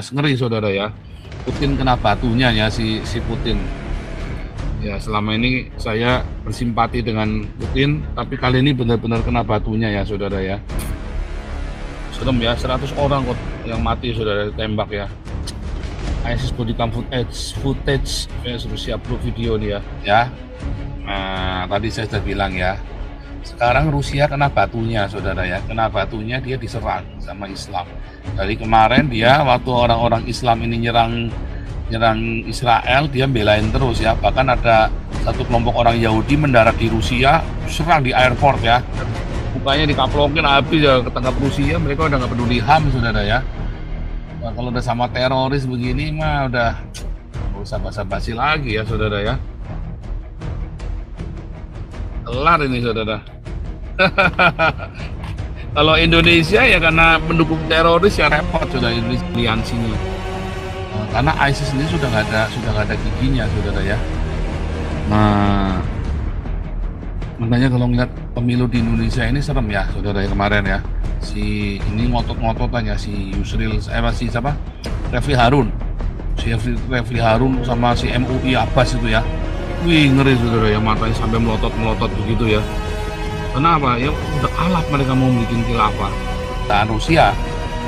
tewas. Ngeri saudara ya. Putin kena batunya ya si Putin. Ya selama ini saya bersimpati dengan Putin, tapi kali ini benar-benar kena batunya ya saudara ya. Serem ya, 100 orang kok yang mati saudara tembak ya. ISIS body cam footage siap video nih ya. Nah tadi saya sudah bilang ya, sekarang Rusia kena batunya saudara ya, kena batunya dia diserang sama Islam. Dari kemarin dia waktu orang-orang Islam ini nyerang Israel, dia belain terus ya. Bahkan ada satu kelompok orang Yahudi mendarat di Rusia, serang di airport ya, mukanya dikaplokin habis ya, ketangkap Rusia. Mereka udah nggak peduli HAM saudara ya. Nah, kalau udah sama teroris begini mah udah nggak usah basa-basi lagi ya saudara ya. Kelar ini saudara. Kalau Indonesia ya karena mendukung teroris ya repot sudah Indonesia aliansinya. Karena ISIS ini sudah nggak ada giginya saudara ya. Nah makanya kalau ngeliat pemilu di Indonesia ini serem ya saudara ya. Kemarin ya si ini ngotot-ngototannya si Yusril si siapa Refli Harun sama si MUI Abbas itu ya. Wih ngeri saudara ya, matanya sampai melotot begitu ya. Kenapa? Ya udah kalah mereka mau bikin khilafah dan Rusia,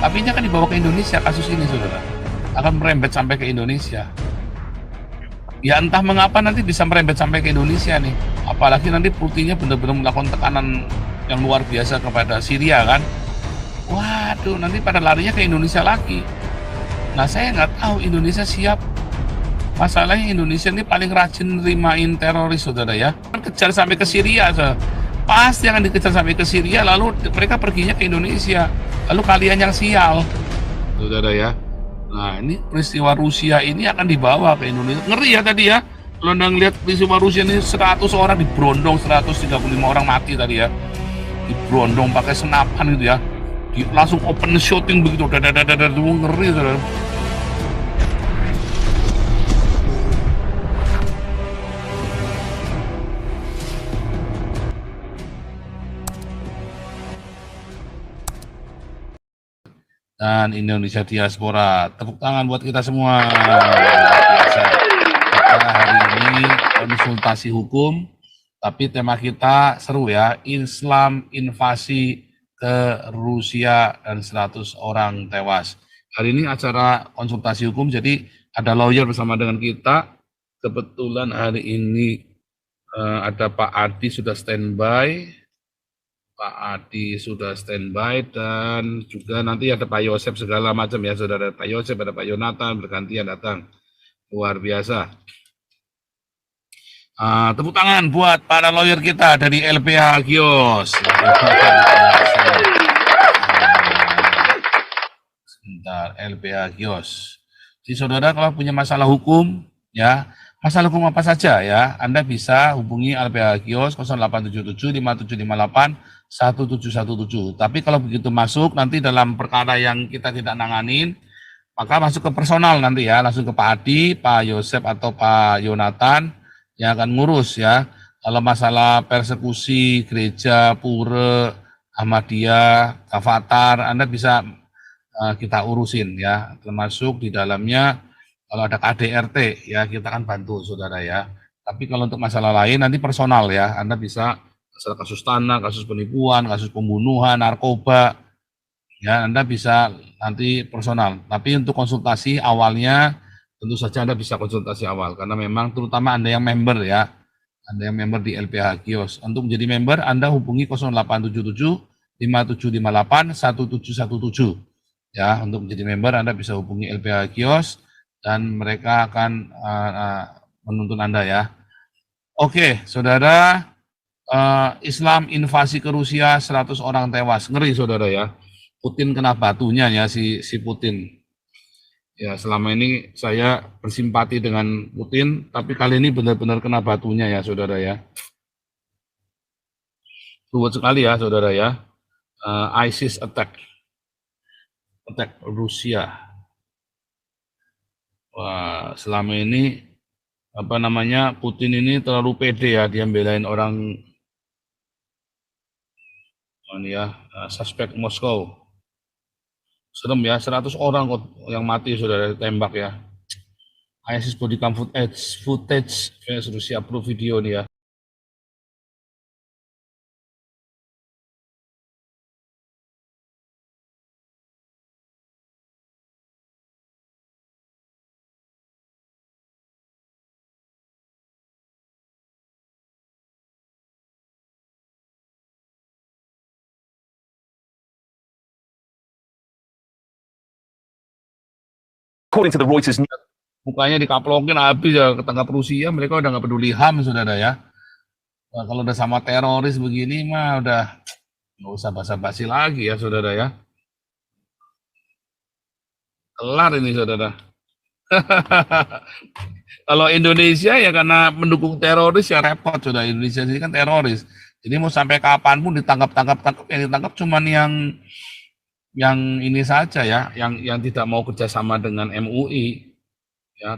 tapi ini akan dibawa ke Indonesia. Kasus ini saudara akan merembet sampai ke Indonesia. Ya entah mengapa nanti bisa merembet sampai ke Indonesia nih. Apalagi nanti Putinnya benar-benar melakukan tekanan yang luar biasa kepada Syria kan. Waduh, nanti pada larinya ke Indonesia lagi. Nah saya nggak tahu Indonesia siap. Masalahnya Indonesia ini paling rajin nerimain teroris saudara ya. Kejar sampai ke Syria pasti akan dikejar sampai ke Syria, lalu mereka perginya ke Indonesia. Lalu kalian yang sial saudara ya. Nah ini peristiwa Rusia ini akan dibawa ke Indonesia. Ngeri ya tadi ya. Kalau anda ngeliat peristiwa Rusia ini 100 orang diberondong, 135 orang mati tadi ya. Diberondong pakai senapan gitu ya. Langsung open shooting begitu. Ngeri saudara. Dan Indonesia Diaspora, tepuk tangan buat kita semua. Biasa. Kita hari ini konsultasi hukum, tapi tema kita seru ya, Islam invasi ke Rusia dan 100 orang tewas. Hari ini acara konsultasi hukum, jadi ada lawyer bersama dengan kita. Kebetulan hari ini ada Pak Adi sudah standby. Pak Adi sudah standby dan juga nanti ada Pak Yosep segala macam ya saudara. Pak Yosep, ada Pak Yonatan bergantian datang. Luar biasa. Tepuk tangan buat para lawyer kita dari LBH Gios. Sebentar, LBH Gios. Jadi saudara kalau punya masalah hukum ya, masalah hukum apa saja ya, Anda bisa hubungi LBH Gios 0877 5758 1717. Tapi kalau begitu masuk nanti dalam perkara yang kita tidak nanganin, maka masuk ke personal nanti ya, langsung ke Pak Adi, Pak Yosep atau Pak Yonatan yang akan ngurus ya. Kalau masalah persekusi gereja, pura, Ahmadiyah, Avatar, Anda bisa kita urusin ya, termasuk di dalamnya kalau ada KDRT ya kita akan bantu saudara ya. Tapi kalau untuk masalah lain nanti personal ya, Anda bisa masalah kasus tanah, kasus penipuan, kasus pembunuhan, narkoba, ya Anda bisa nanti personal. Tapi untuk konsultasi awalnya tentu saja Anda bisa konsultasi awal karena memang terutama Anda yang member ya, Anda yang member di LBH Gios. Untuk menjadi member Anda hubungi 0877 5758 1717 ya. Untuk menjadi member Anda bisa hubungi LBH Gios dan mereka akan menuntun Anda ya. Oke, saudara. Islam invasi ke Rusia 100 orang tewas. Ngeri saudara ya. Putin kena batunya ya si Putin. Ya selama ini saya bersimpati dengan Putin, tapi kali ini benar-benar kena batunya ya saudara ya. Ruwet sekali ya saudara ya. ISIS attack Rusia. Wah selama ini apa namanya Putin ini terlalu pede ya, dia belain orang ini ya, suspek Moskow. Serem ya, 100 orang kok yang mati sudah ditembak ya. ISIS body cam footage Rusia Pro video nih ya. According to the Reuters Mukanya dikaplokin habis ya, ketangkap Rusia, mereka udah nggak peduli HAM, saudara ya. Nah, kalau udah sama teroris begini mah udah nggak usah basa-basi lagi ya, saudara ya. Kelar ini, saudara. Kalau Indonesia ya karena mendukung teroris ya repot, sudah. Indonesia ini kan teroris. Jadi mau sampai kapanpun ditangkap, yang ditangkap cuman yang ini saja ya, yang tidak mau kerjasama dengan MUI. Ya,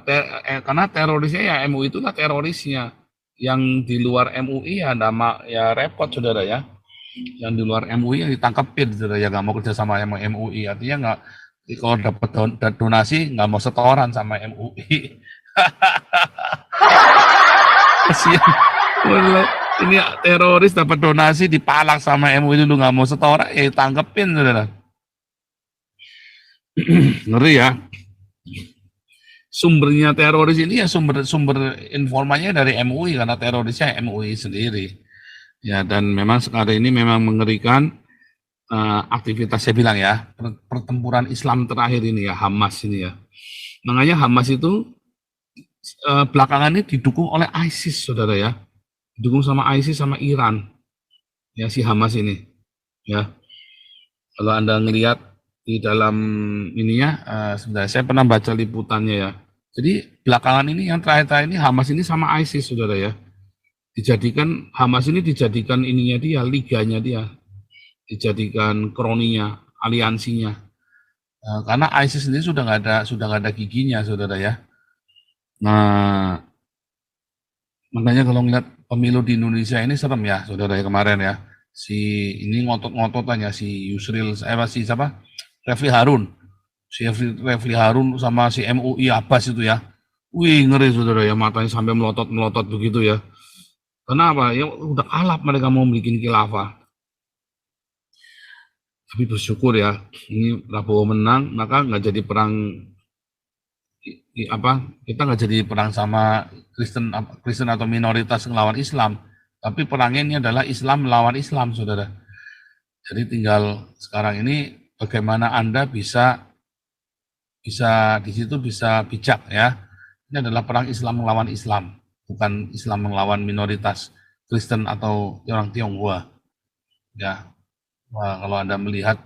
karena terorisnya ya MUI itulah terorisnya. Yang di luar MUI ya nama ya repot, saudara ya. Yang di luar MUI yang ditangkepin, saudara ya, nggak mau kerjasama sama MUI. Artinya nggak, kalau dapat donasi nggak mau setoran sama MUI. Kasihan. Ini teroris dapat donasi dipalak sama MUI dulu, nggak mau setoran, ya tangkepin, saudara. Ngeri ya. Sumbernya teroris ini ya sumber informanya dari MUI, karena terorisnya MUI sendiri. Ya, dan memang sekarang ini memang mengerikan aktivitas, saya bilang ya, pertempuran Islam terakhir ini ya, Hamas ini ya. Makanya Hamas itu belakangan ini didukung oleh ISIS, saudara ya. Didukung sama ISIS sama Iran. Ya, si Hamas ini. Ya. Kalau Anda ngelihat di dalam ininya, sebenarnya saya pernah baca liputannya ya. Jadi belakangan ini yang terakhir ini Hamas ini sama ISIS, saudara ya. Hamas ini dijadikan ininya dia, liganya dia, dijadikan kroninya, aliansinya. Karena ISIS sendiri sudah nggak ada giginya, saudara ya. Nah, makanya kalau ngeliat pemilu di Indonesia ini serem ya, saudara ya, kemarin ya. Si ini ngotot-ngototannya si Yusril, si siapa? Refli Harun. Si Refli Harun sama si MUI Abbas itu ya. Wih, ngeri, saudara ya, matanya sampai melotot-melotot begitu ya. Kenapa? Ya udah kalap mereka mau bikin khilafah. Tapi bersyukur ya, ini Prabowo menang, maka nggak jadi perang kita nggak jadi perang sama Kristen atau minoritas melawan Islam, tapi perangnya ini adalah Islam melawan Islam, saudara. Jadi tinggal sekarang ini bagaimana Anda bisa di situ bisa bijak ya. Ini adalah perang Islam melawan Islam, bukan Islam melawan minoritas Kristen atau orang Tionghoa. Ya, wah, kalau Anda melihat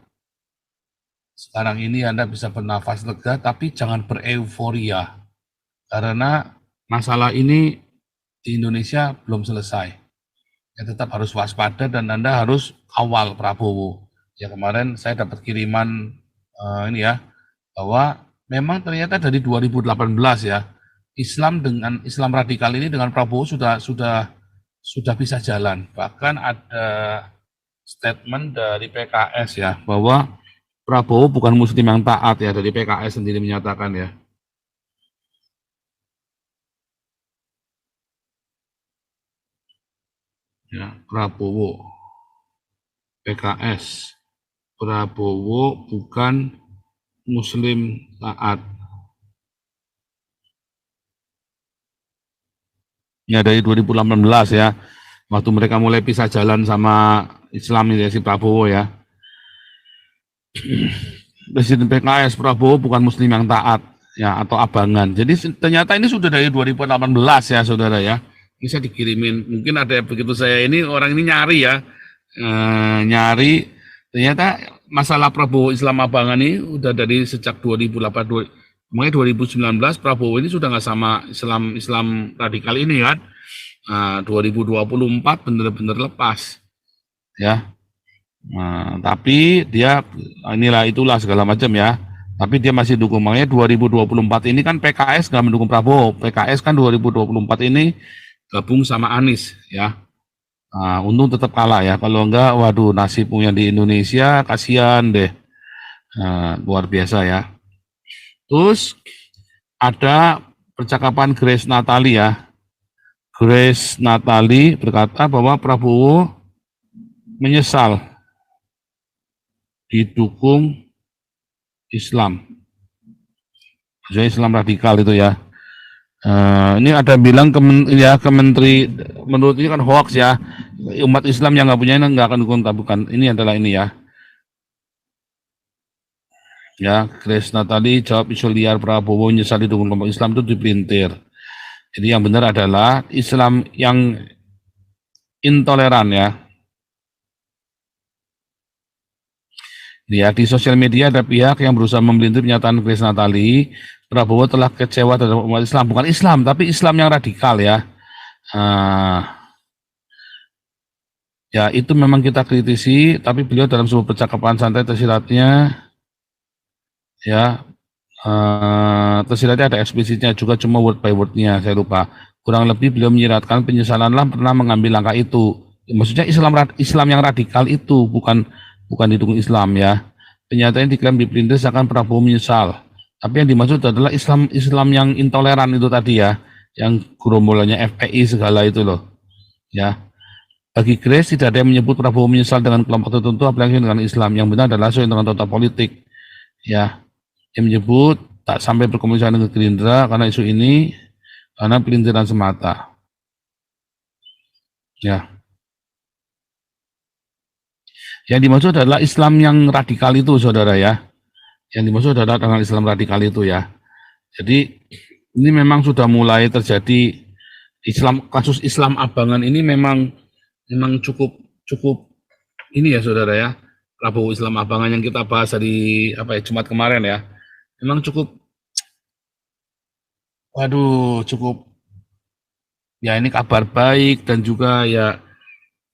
sekarang ini Anda bisa bernafas lega, tapi jangan bereuforia. Karena masalah ini di Indonesia belum selesai. Ya, tetap harus waspada dan Anda harus kawal Prabowo. Ya, kemarin saya dapat kiriman ini ya, bahwa memang ternyata dari 2018 ya, Islam radikal ini dengan Prabowo sudah bisa jalan. Bahkan ada statement dari PKS ya, bahwa Prabowo bukan muslim yang taat ya, dari PKS sendiri menyatakan ya. Ya, Prabowo, PKS, Prabowo bukan muslim taat. Ya, dari 2018 ya, waktu mereka mulai pisah jalan sama Islam ini, si Prabowo ya. Presiden PKS, Prabowo bukan muslim yang taat ya, atau abangan. Jadi ternyata ini sudah dari 2018 ya, saudara ya. Ini saya dikirimin, mungkin ada begitu saya ini orang ini nyari ya, nyari, ternyata masalah Prabowo Islam abangan ini udah dari sejak 2018. Makanya 2019 Prabowo ini sudah nggak sama Islam radikal ini kan. Nah, 2024 benar-benar lepas ya. Nah, tapi dia itulah segala macam ya. Tapi dia masih dukung. Makanya 2024 ini kan PKS nggak mendukung Prabowo. PKS kan 2024 ini gabung sama Anies ya. Nah, untung tetap kalah ya. Kalau enggak, waduh, nasibnya di Indonesia kasihan deh. Luar biasa ya. Terus ada percakapan Grace Natali ya. Grace Natali berkata bahwa Prabowo menyesal didukung Islam. Maksudnya Islam radikal itu ya. Ini ada bilang ke menteri, menurut ini kan hoax ya. Umat Islam yang nggak punya ini nggak akan dukung, bukan. Ini adalah ini ya. Ya, Grace Natali jawab isu liar Prabowo menyesal didukung kelompok Islam itu dipelintir. Jadi yang benar adalah Islam yang intoleran ya. Ya, di sosial media ada pihak yang berusaha memelintir pernyataan Grace Natali. Prabowo telah kecewa terhadap umat Islam, bukan Islam, tapi Islam yang radikal ya. Ya, itu memang kita kritisi, tapi beliau dalam sebuah percakapan santai tersiratnya, ya, tersiratnya ada eksplisitnya juga, cuma word by wordnya saya lupa. Kurang lebih beliau menyiratkan penyesalanlah pernah mengambil langkah itu. Maksudnya Islam yang radikal itu bukan didukung Islam ya. Pernyataan diklaim dipelintir seakan Prabowo menyesal. Tapi yang dimaksud adalah Islam yang intoleran itu tadi ya, yang gerombolannya FPI segala itu loh. Ya. Bagi Grace tidak ada yang menyebut Prabowo menyesal dengan kelompok tertentu apalagi dengan Islam. Yang benar adalah sesuai dengan total politik. Ya. Yang menyebut tak sampai berkomunikasi dengan Gerindra karena isu ini karena pelintiran semata. Ya. Yang dimaksud adalah Islam yang radikal itu, saudara ya. Yang dimaksud adalah dengan Islam radikal itu ya. Jadi ini memang sudah mulai terjadi kasus Islam abangan ini memang cukup ini ya saudara ya. Prabowo Islam abangan yang kita bahas dari Jumat kemarin ya. Memang cukup ya ini kabar baik dan juga ya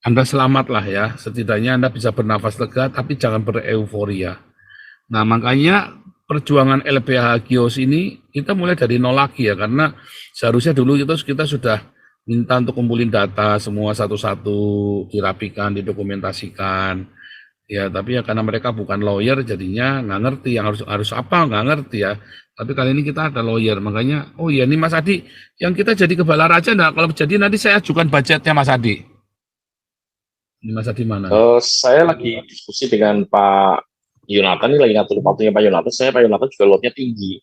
Anda selamatlah ya, setidaknya Anda bisa bernafas lega, tapi jangan bereuforia. Nah, makanya perjuangan LBH Gios ini kita mulai dari nol lagi ya, karena seharusnya dulu kita sudah minta untuk kumpulin data semua satu-satu, dirapikan, didokumentasikan. Ya, tapi ya karena mereka bukan lawyer, jadinya nggak ngerti yang harus apa, nggak ngerti ya. Tapi kali ini kita ada lawyer, makanya, oh iya ini Mas Adi, yang kita jadi kepala raja, nah kalau jadi nanti saya ajukan budgetnya Mas Adi. Ini Mas Adi mana? Saya lagi diskusi dengan Pak Yonatan, ini lagi ngatur waktunya Pak Yonatan. Pak Yonatan juga lotnya tinggi.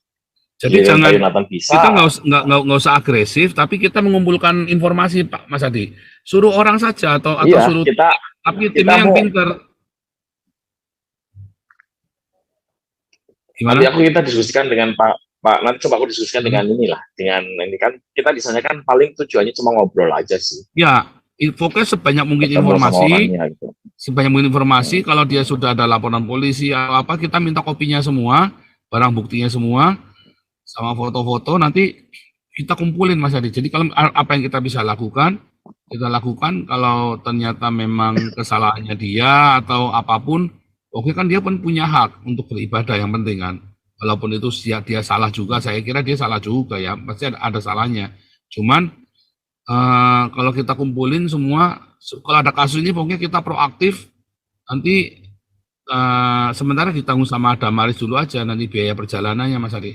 Jadi jangan, Pak Yonatan bisa. Kita nggak usah agresif, tapi kita mengumpulkan informasi Pak Mas Adi. Suruh orang saja atau suruh tapi timnya yang pintar. Gimana? Nanti kita diskusikan dengan Pak. Nanti coba aku diskusikan dengan inilah, dengan ini kan kita di sana kan paling tujuannya cuma ngobrol aja sih. Ya. Fokus sebanyak mungkin informasi, gitu. Sebanyak mungkin informasi. Kalau dia sudah ada laporan polisi atau apa, kita minta kopinya semua, barang buktinya semua, sama foto-foto. Nanti kita kumpulin Mas Adi. Jadi kalau apa yang kita bisa lakukan, kita lakukan. Kalau ternyata memang kesalahannya dia atau apapun, oke kan dia pun punya hak untuk beribadah, yang penting kan. Walaupun itu dia salah juga, saya kira dia salah juga ya, pasti ada salahnya. Cuman kalau kita kumpulin semua, kalau ada kasus ini pokoknya kita proaktif, nanti sementara ditanggung sama Damaris dulu aja, nanti biaya perjalanannya Mas Adi.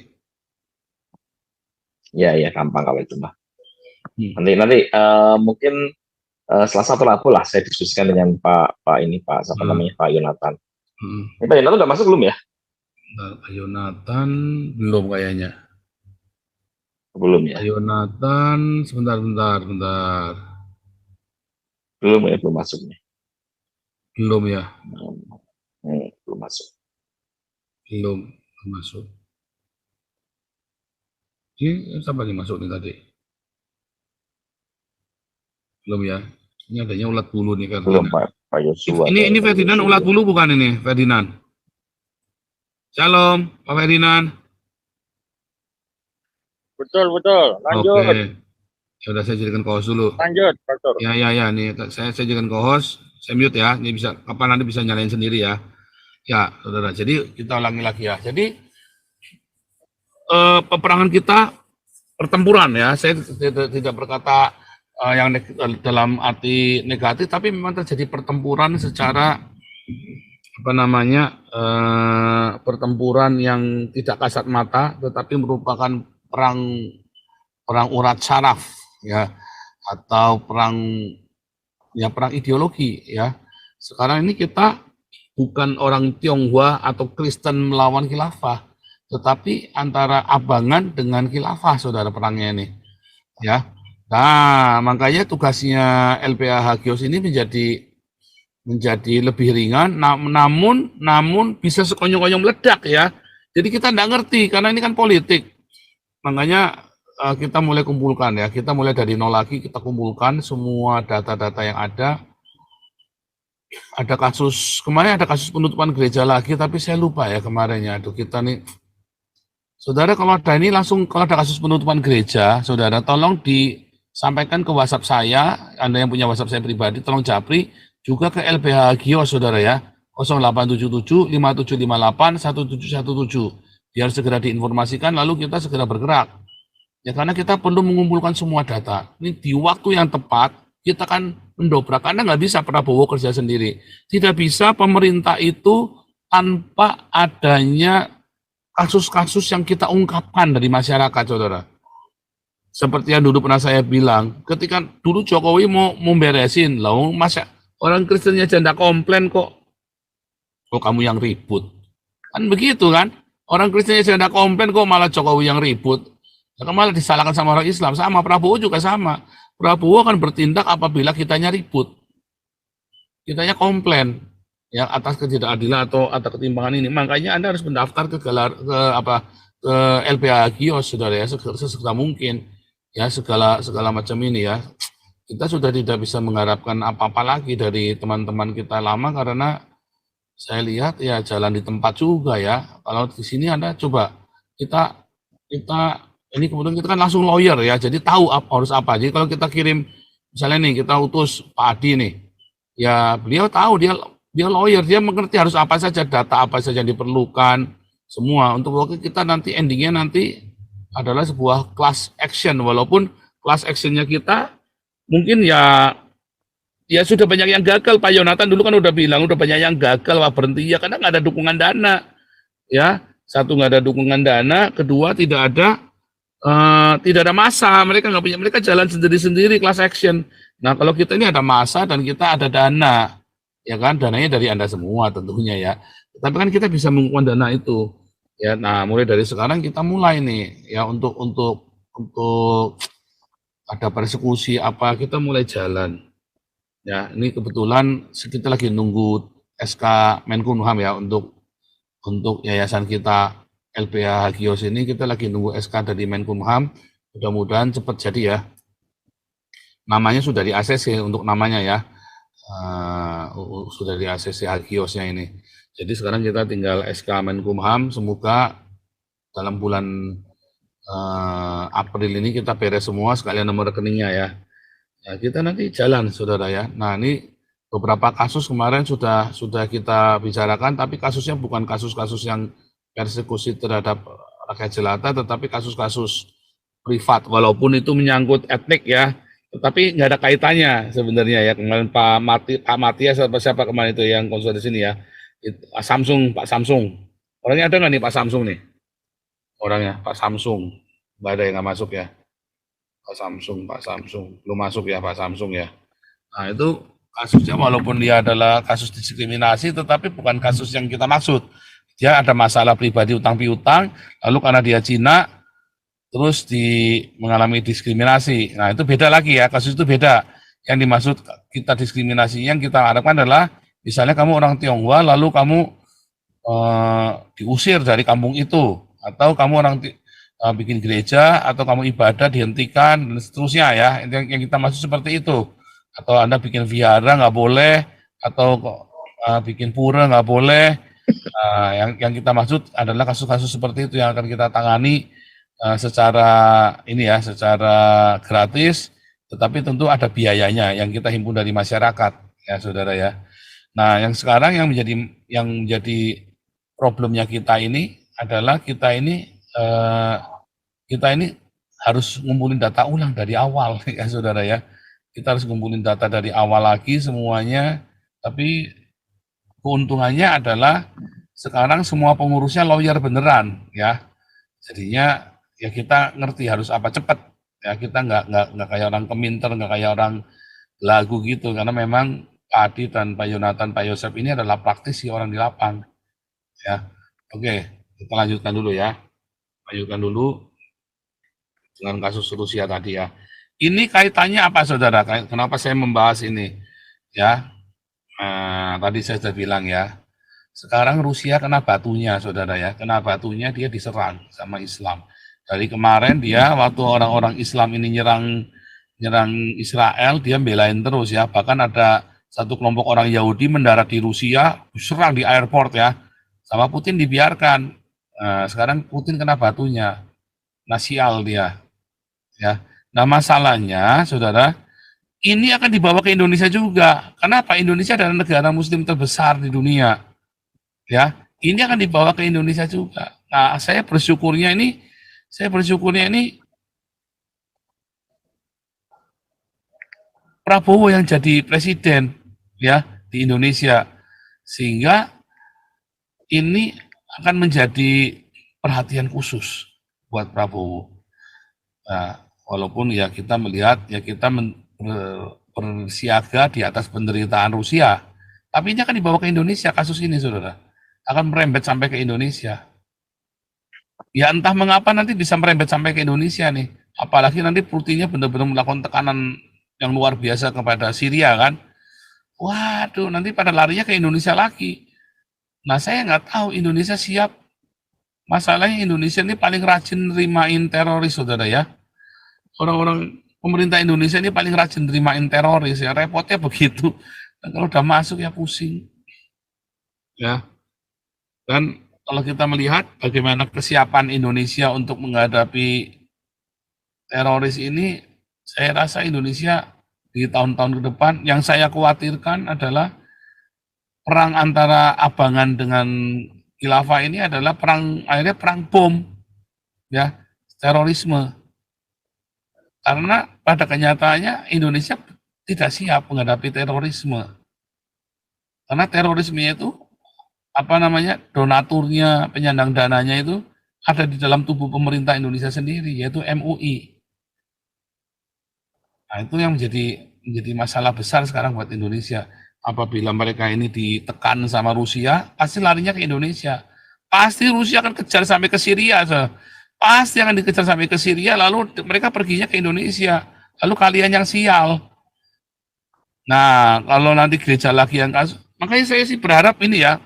Ya, gampang kalau itu Mbak. Nanti mungkin Selasa atau Rabu lah saya diskusikan dengan Pak namanya Pak Yonatan. Pak Yonatan udah masuk belum ya? Pak Yonatan belum kayaknya. Belum ya? Yonatan, sebentar. Belum masuk nih. Belum ya? Belum masuk. Belum masuk. Ini siapa yang masuk nih tadi? Belum ya? Ini adanya ulat bulu nih kan? Belum Pak Yosua. Ini Ferdinand ulat bulu bukan ini Ferdinand? Shalom Pak Ferdinand. Betul. Lanjut. Oke. Ya udah saya jadikan co-host dulu. Lanjut, Pastor. Ya. Nih saya jadikan co-host. Saya mute ya. Ini bisa kapan nanti bisa nyalain sendiri ya. Ya, saudara. Jadi kita ulangi lagi ya. Jadi peperangan kita pertempuran ya. Saya tidak berkata yang dalam arti negatif, tapi memang terjadi pertempuran secara pertempuran yang tidak kasat mata, tetapi merupakan perang urat saraf, ya, atau perang ideologi, ya. Sekarang ini kita bukan orang Tionghoa atau Kristen melawan khilafah, tetapi antara abangan dengan khilafah, saudara, perangnya ini, ya. Nah, makanya tugasnya LPA Hagios ini menjadi lebih ringan, namun bisa sekonyong-konyong meledak, ya. Jadi kita tidak ngerti karena ini kan politik. Makanya kita mulai kumpulkan, ya. Kita mulai dari nol lagi, kita kumpulkan semua data-data yang ada. Ada kemarin ada kasus penutupan gereja lagi, tapi saya lupa ya kemarinnya. Aduh, kita nih, saudara, kalau ada kasus penutupan gereja, saudara, tolong disampaikan ke WhatsApp saya. Anda yang punya WhatsApp saya pribadi, tolong japri juga ke LBH Hagios, saudara, ya, 0877 5758 1717, biar segera diinformasikan, lalu kita segera bergerak, ya, karena kita perlu mengumpulkan semua data. Ini di waktu yang tepat, kita kan mendobrak, karena nggak bisa Prabowo kerja sendiri. Tidak bisa pemerintah itu tanpa adanya kasus-kasus yang kita ungkapkan dari masyarakat, saudara. Seperti yang dulu pernah saya bilang, ketika dulu Jokowi mau beresin, loh, masa orang Kristennya janda komplain kok kamu yang ribut. Kan begitu kan? Orang Kristennya janda komplain kok malah Jokowi yang ribut. Malah disalahkan sama orang Islam. Sama, Prabowo juga sama. Prabowo akan bertindak apabila kitanya ribut. Kitanya komplain ya atas ketidakadilan atau ketimpangan ini. Makanya Anda harus mendaftar ke LPA Hagios, saudara, ya, sesegera mungkin. Ya, segala macam ini, ya. Kita sudah tidak bisa mengharapkan apa-apa lagi dari teman-teman kita lama, karena saya lihat ya jalan di tempat juga, ya. Kalau di sini Anda coba, kita ini kemudian kita kan langsung lawyer, ya, jadi tahu harus apa. Jadi kalau kita kirim, misalnya nih kita utus Pak Adi nih, ya beliau tahu, dia lawyer, dia mengerti harus apa saja, data apa saja yang diperlukan, semua. Untuk kita nanti endingnya nanti adalah sebuah class action, walaupun class actionnya kita mungkin ya sudah banyak yang gagal. Pak Yonatan dulu kan udah bilang udah banyak yang gagal, Pak, berhenti ya karena nggak ada dukungan dana, ya. Satu, nggak ada dukungan dana, kedua tidak ada massa, mereka nggak punya, mereka jalan sendiri-sendiri class action. Nah, kalau kita ini ada massa dan kita ada dana, ya kan, dananya dari Anda semua tentunya, ya. Tapi kan kita bisa mengumpulkan dana itu, ya. Nah, mulai dari sekarang kita mulai nih, ya, untuk ada persekusi apa, kita mulai jalan. Ya, ini kebetulan kita lagi nunggu SK Menkumham, ya, untuk yayasan kita LPA Hagios ini, kita lagi nunggu SK dari Menkumham. Mudah-mudahan cepat jadi, ya. Namanya sudah di ACC untuk namanya, ya. Sudah di ACC Hagiosnya ini. Jadi sekarang kita tinggal SK Menkumham, semoga dalam bulan April ini kita beres semua, sekalian nomor rekeningnya, ya. Ya, kita nanti jalan, saudara, ya. Nah, ini beberapa kasus kemarin sudah kita bicarakan, tapi kasusnya bukan kasus-kasus yang persekusi terhadap rakyat jelata, tetapi kasus-kasus privat, walaupun itu menyangkut etnik, ya, tetapi nggak ada kaitannya sebenarnya, ya. Kemarin Pak Matias atau siapa kemarin itu yang konsul di sini, ya, Pak Samsung. Orangnya ada nggak nih Pak Samsung nih? Orangnya Pak Samsung, nggak ada yang nggak masuk, ya. Pak Samsung belum masuk, ya, Pak Samsung, ya. Nah, itu kasusnya walaupun dia adalah kasus diskriminasi, tetapi bukan kasus yang kita maksud. Dia ada masalah pribadi utang piutang, lalu karena dia Cina terus mengalami diskriminasi. Nah, itu beda lagi, ya, kasus itu beda. Yang dimaksud kita diskriminasi yang kita harapkan adalah misalnya kamu orang Tionghoa lalu kamu diusir dari kampung itu, atau kamu orang bikin gereja atau kamu ibadah dihentikan dan seterusnya, ya. Yang kita maksud seperti itu. Atau Anda bikin vihara nggak boleh, atau bikin pura nggak boleh. Yang kita maksud adalah kasus-kasus seperti itu yang akan kita tangani secara gratis, tetapi tentu ada biayanya yang kita himpun dari masyarakat, ya, saudara, ya. Nah, yang sekarang yang menjadi problemnya kita ini adalah kita ini harus ngumpulin data ulang dari awal, ya, saudara, ya. Kita harus ngumpulin data dari awal lagi semuanya, tapi keuntungannya adalah sekarang semua pengurusnya lawyer beneran ya. Jadinya ya kita ngerti harus apa cepat. Ya kita nggak kayak orang keminter, nggak kayak orang lagu gitu, karena memang Pak Adi dan Pak Yonatan, Pak Yosep ini adalah praktisi orang di lapang. Ya, oke, kita lanjutkan dulu ya. Lanjutkan dulu dengan kasus Rusia tadi ya. Ini kaitannya apa, saudara? Kenapa saya membahas ini? Ya, tadi saya sudah bilang ya. Sekarang Rusia kena batunya, saudara ya. Kena batunya dia diserang sama Islam. Dari kemarin dia waktu orang-orang Islam ini nyerang Israel, dia belain terus ya. Bahkan ada satu kelompok orang Yahudi mendarat di Rusia, serang di airport ya. Sama Putin dibiarkan. Sekarang Putin kena batunya. Nasial dia. Ya. Nah masalahnya, saudara, ini akan dibawa ke Indonesia juga. Kenapa? Indonesia adalah negara Muslim terbesar di dunia. Ya, ini akan dibawa ke Indonesia juga. Nah, saya bersyukurnya ini Prabowo yang jadi presiden ya di Indonesia, sehingga ini akan menjadi perhatian khusus buat Prabowo. Nah, walaupun ya kita melihat ya kita bersiaga di atas penderitaan Rusia, tapi ini akan dibawa ke Indonesia kasus ini, saudara, akan merembet sampai ke Indonesia. Ya entah mengapa nanti bisa merembet sampai ke Indonesia nih, apalagi nanti Putinnya benar-benar melakukan tekanan yang luar biasa kepada Syria kan. Waduh, nanti pada larinya ke Indonesia lagi. Nah, saya nggak tahu Indonesia siap. Masalahnya Indonesia ini paling rajin nerimain teroris, saudara ya. Orang-orang pemerintah Indonesia ini paling rajin nerimain teroris ya. Repotnya begitu. Dan kalau udah masuk ya pusing. Ya. Dan kalau kita melihat bagaimana kesiapan Indonesia untuk menghadapi teroris ini, saya rasa Indonesia di tahun-tahun ke depan yang saya khawatirkan adalah perang antara Abangan dengan Khilafah ini adalah akhirnya perang bom ya, terorisme. Karena pada kenyataannya Indonesia tidak siap menghadapi terorisme. Karena terorisme itu donaturnya, penyandang dananya itu ada di dalam tubuh pemerintah Indonesia sendiri, yaitu MUI. Nah, itu yang menjadi masalah besar sekarang buat Indonesia. Apabila mereka ini ditekan sama Rusia, pasti larinya ke Indonesia. Pasti Rusia akan kejar sampai ke Syria. Pasti akan dikejar sampai ke Syria, lalu mereka perginya ke Indonesia. Lalu kalian yang sial. Nah, kalau nanti gereja lagi yang kasus, makanya saya sih berharap ini ya,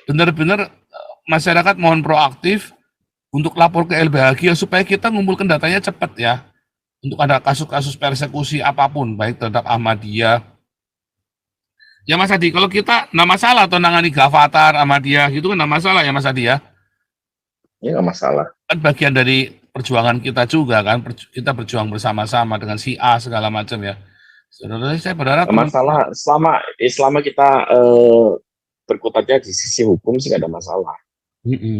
benar-benar masyarakat mohon proaktif untuk lapor ke LBH supaya kita ngumpulkan datanya cepat ya. Untuk ada kasus-kasus persekusi apapun, baik terhadap Ahmadiyah. Ya Mas Adi, kalau kita nggak masalah atau nangani Gavatar, Ahmadiyah, gitu kan nggak masalah ya Mas Adi ya? Ya nggak masalah. Kan bagian dari perjuangan kita juga kan, kita berjuang bersama-sama dengan si A segala macam ya. Saudara, saya berharap masalah selama kita berkutatnya di sisi hukum sih nggak ada masalah.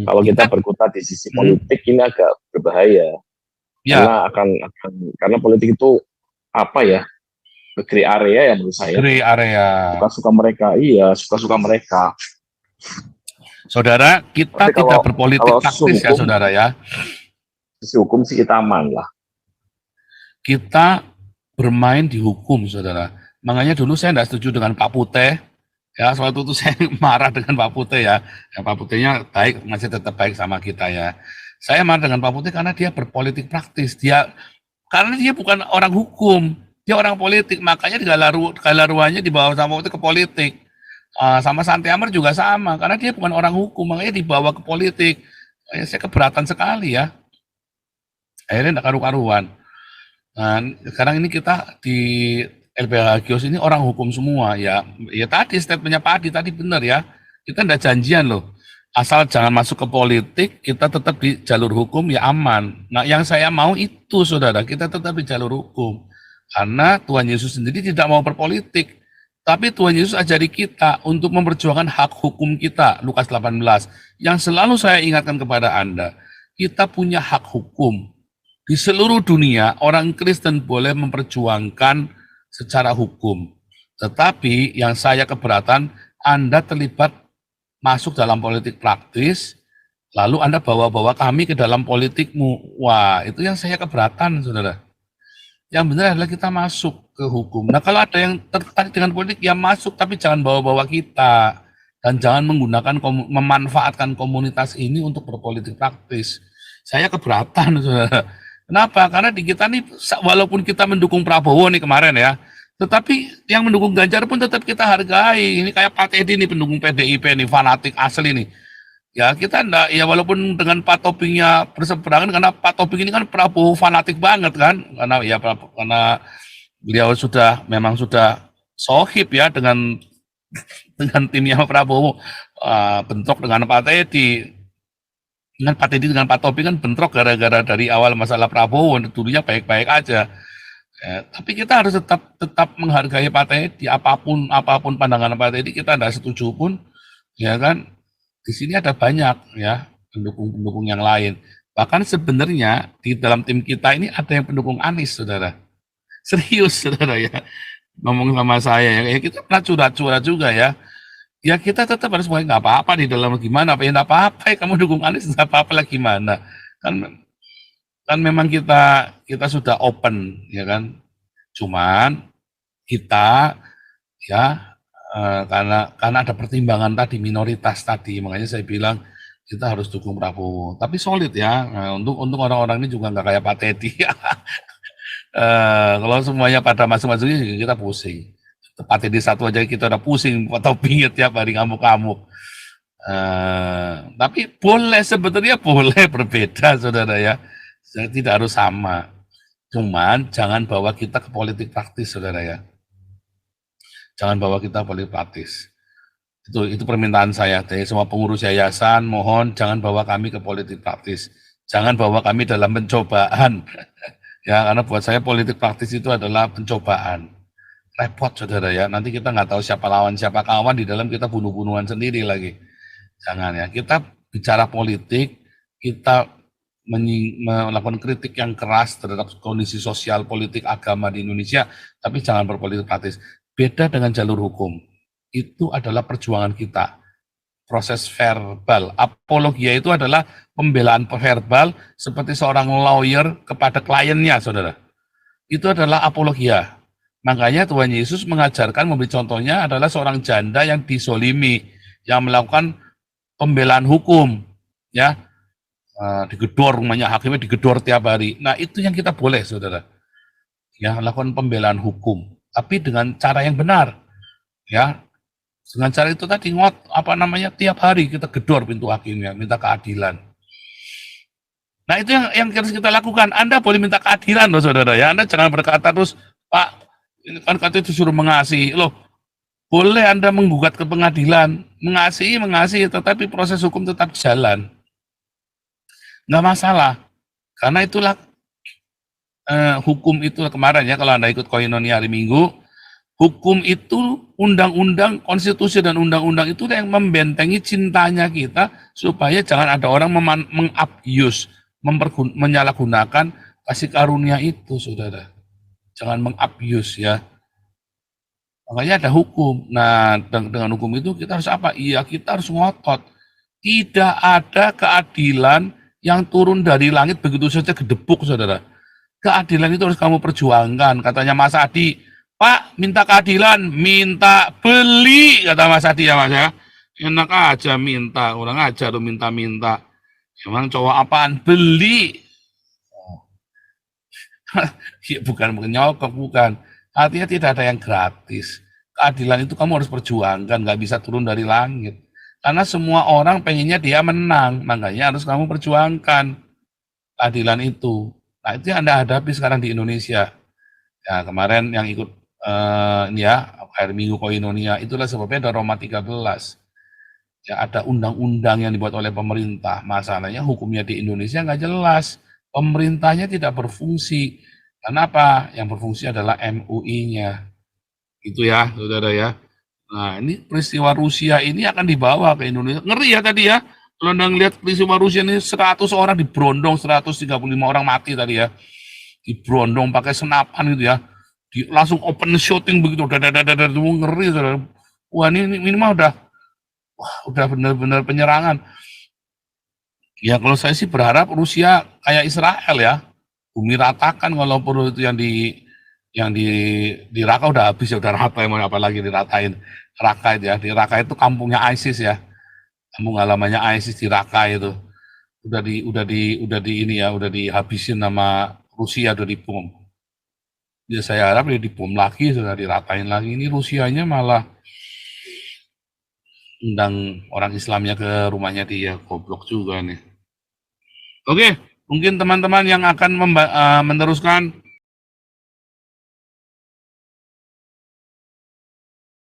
Kalau kita berkutat di sisi politik ini agak berbahaya. Ya. Karena politik itu apa ya? Gray area ya menurut saya. Gray area. Suka-suka mereka. Saudara, kita tidak berpolitik taktis ya saudara ya. Sisi hukum sih kita aman lah. Kita bermain di hukum saudara. Makanya dulu saya tidak setuju dengan Pak Putih. Ya, suatu itu saya marah dengan Pak Putih ya. Pak Putihnya baik, masih tetap baik sama kita ya. Saya marah dengan Pak Putih karena dia berpolitik praktis. Karena dia bukan orang hukum, dia orang politik. Makanya galaruannya dibawa sama Putih ke politik. Sama Santi Amar juga sama, karena dia bukan orang hukum, makanya dibawa ke politik. Saya keberatan sekali ya. Akhirnya tidak karu-karuan. Nah, sekarang ini kita di LBH Gios ini orang hukum semua ya. Ya tadi statementnya Pak Adi tadi benar ya. Kita tidak janjian loh. Asal jangan masuk ke politik, kita tetap di jalur hukum ya aman. Nah, yang saya mau itu saudara, kita tetap di jalur hukum. Karena Tuhan Yesus sendiri tidak mau berpolitik. Tapi Tuhan Yesus ajari kita untuk memperjuangkan hak hukum kita, Lukas 18. Yang selalu saya ingatkan kepada Anda, kita punya hak hukum. Di seluruh dunia, orang Kristen boleh memperjuangkan secara hukum. Tetapi yang saya keberatan Anda terlibat masuk dalam politik praktis, lalu Anda bawa-bawa kami ke dalam politikmu. Wah, itu yang saya keberatan, saudara. Yang benar adalah kita masuk ke hukum. Nah, kalau ada yang tertarik dengan politik, ya masuk, tapi jangan bawa-bawa kita. Dan jangan menggunakan, memanfaatkan komunitas ini untuk berpolitik praktis. Saya keberatan, saudara. Kenapa? Karena di kita nih, walaupun kita mendukung Prabowo nih kemarin ya, tetapi yang mendukung Ganjar pun tetap kita hargai. Ini kayak Pak Teddy nih, pendukung PDIP nih, fanatik asli nih. Ya kita enggak, ya walaupun dengan Pak Topingnya berseberangan, karena Pak Toping ini kan Prabowo fanatik banget kan, karena beliau memang sudah sohib ya dengan timnya Prabowo, bentrok dengan Pak Teddy, dengan Pak Toping kan bentrok gara-gara dari awal masalah Prabowo, dulunya baik-baik aja. Tapi kita harus tetap menghargai Pak Teddy, apapun pandangan Pak Teddy, kita tidak setuju pun, ya kan. Di sini ada banyak ya pendukung-pendukung yang lain. Bahkan sebenarnya di dalam tim kita ini ada yang pendukung Anies, saudara. Serius, saudara ya. Ngomong sama saya ya, kita pernah curhat-curhat juga ya. Ya kita tetap harus mulai nggak apa-apa di dalam gimana, ya nggak apa-apa. Kamu dukung Anies nggak apa-apa lah gimana. Kan memang kita sudah open ya kan. Cuman kita ya karena ada pertimbangan tadi, minoritas tadi, makanya saya bilang kita harus dukung Prabowo. Tapi solid ya, untuk orang-orang ini juga nggak kayak Pak Teddy. Kalau semuanya pada masing-masingnya kita pusing. Pak Teddy satu aja kita udah pusing, atau pingit tiap hari ngamuk-ngamuk. Tapi sebetulnya boleh berbeda, saudara ya. Tidak harus sama. Cuman jangan bawa kita ke politik praktis, saudara ya. Jangan bawa kita politik praktis. Itu permintaan saya dari semua pengurus yayasan, mohon jangan bawa kami ke politik praktis. Jangan bawa kami dalam pencobaan. Ya, karena buat saya politik praktis itu adalah pencobaan. Repot, saudara ya. Nanti kita nggak tahu siapa lawan, siapa kawan, di dalam kita bunuh-bunuhan sendiri lagi. Jangan ya. Kita bicara politik, kita melakukan kritik yang keras terhadap kondisi sosial, politik, agama di Indonesia, tapi jangan berpolitik praktis. Beda dengan jalur hukum, itu adalah perjuangan kita, proses verbal. Apologia itu adalah pembelaan verbal seperti seorang lawyer kepada kliennya, saudara. Itu adalah apologia. Makanya Tuhan Yesus mengajarkan, memberi contohnya adalah seorang janda yang disolimi, yang melakukan pembelaan hukum, ya, digedor rumahnya, hakimnya digedor tiap hari. Nah itu yang kita boleh, saudara, ya, melakukan pembelaan hukum. Tapi dengan cara yang benar, ya, dengan cara itu tadi tiap hari kita gedor pintu hakimnya, minta keadilan. Nah itu yang harus kita lakukan. Anda boleh minta keadilan loh, saudara ya. Anda jangan berkata terus, Pak, ini kan katanya disuruh mengasihi loh. Boleh Anda menggugat ke pengadilan, mengasihi, tetapi proses hukum tetap jalan. Nggak masalah, karena itulah hukum itu kemarin ya, kalau Anda ikut koinonia hari Minggu, hukum itu undang-undang, konstitusi dan undang-undang itu yang membentengi cintanya kita supaya jangan ada orang mengabuse, menyalahgunakan kasih karunia itu, saudara. Jangan mengabuse ya. Makanya ada hukum. Nah, dengan hukum itu kita harus apa? Iya, kita harus ngotot. Tidak ada keadilan yang turun dari langit begitu saja gedebuk, saudara. Keadilan itu harus kamu perjuangkan. Katanya Mas Adi, Pak, minta keadilan, minta beli, kata Mas Adi ya, Mas ya. Enak aja minta, orang aja tuh minta-minta. Emang cowok apaan? Beli. Ya, bukan nyokok, bukan. Artinya tidak ada yang gratis. Keadilan itu kamu harus perjuangkan, nggak bisa turun dari langit. Karena semua orang pengennya dia menang, makanya harus kamu perjuangkan keadilan itu. Nah itu yang Anda hadapi sekarang di Indonesia. Ya kemarin yang ikut hari Minggu Koinonia, itulah sebabnya ada Roma 13. Ya ada undang-undang yang dibuat oleh pemerintah. Masalahnya hukumnya di Indonesia nggak jelas. Pemerintahnya tidak berfungsi. Kenapa? Yang berfungsi adalah MUI-nya. Itu ya, saudara ya. Nah ini peristiwa Rusia ini akan dibawa ke Indonesia. Ngeri ya tadi ya. Kalau Anda ngelihat peristiwa Rusia ini 100 orang diberondong, 135 orang mati tadi ya. Diberondong pakai senapan gitu ya. Langsung open shooting begitu. Ngeri, saudara. wah ini minimal udah benar-benar penyerangan. Ya kalau saya sih berharap Rusia kayak Israel ya, bumi ratakan, kalau perlu itu yang di Raqqa udah habis ya, udah rata, mau apa lagi diratain. Raqqa itu ya, di Raqqa itu kampungnya ISIS ya, kampung halamannya ISIS di Raqqa itu udah di ini ya, udah dihabisin sama Rusia, udah dibom. Ya saya harap ya dibom lagi, sudah diratain lagi. Ini Rusianya malah undang orang Islamnya ke rumahnya dia, goblok juga nih. Oke, mungkin teman-teman yang akan meneruskan